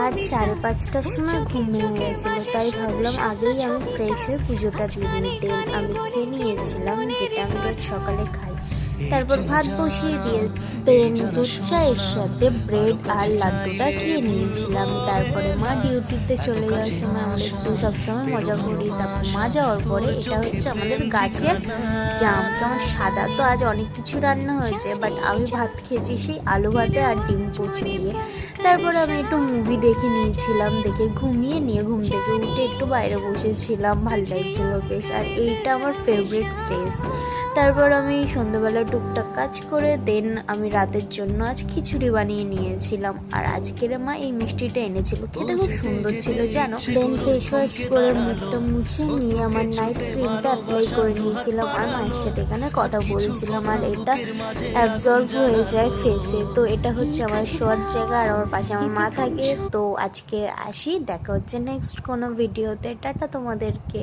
আজ 5:30টার সময় ঘুম ভেঙে গেছিলো, তাই ভাবলাম আগেই আমি ফ্রেশ হয়ে পুজোটা দিয়ে নিই। দেন আমি খেয়ে নিয়েছিলাম, যেটা আমি রোজ সকালে খাই। তারপর ভাত বসিয়ে দিয়ে দেন দুধ চায়ের সাথে ব্রেড আর লাড্ডুটা খেয়ে নিয়েছিলাম। তারপরে মা ডিউটিতে চলে যাওয়ার সময় আমরা একটু সবসময় মজা করি। তারপর মা যাওয়ার পরে এটা হচ্ছে আমাদের গাছের জাম, কেমন সাদা। তো আজ অনেক কিছু রান্না হয়েছে, বাট আমি ভাত খেয়েছি সেই আলু ভাতে আর ডিম কুচি দিয়ে। তারপরে আমি একটু মুভি দেখে নিয়েছিলাম, দেখে ঘুমিয়ে নিয়ে ঘুম থেকে উঠে একটু বাইরে বসেছিলাম, ভালো লাগছিল বেশ। আর এইটা আমার ফেভারিট প্লেস। তারপর আমি সন্ধ্যাবেলা টুকটাক কাজ করে দেন আমি রাতের জন্য আজ খিচুড়ি বানিয়ে নিয়েছিলাম। আর আজকের মা এই মিষ্টিটা এনেছিল, খেতে খুব সুন্দর ছিল জানো। দেন ফেস ওয়াশ করে মুখটা মুছে নিয়ে আমার নাইট ক্রিমটা অ্যাপ্লাই করে নিয়েছিলাম আর মায়ের সাথে এখানে কথা বলছিলাম। আর এটা অ্যাবজর্ব হয়ে যায় ফেসে। তো এটা হচ্ছে আমার শোয়ার জায়গা আর আমার পাশে আমার মা থাকে। তো আজকে আসি, দেখা হচ্ছে নেক্সট কোনো ভিডিওতে। টাটা তোমাদেরকে।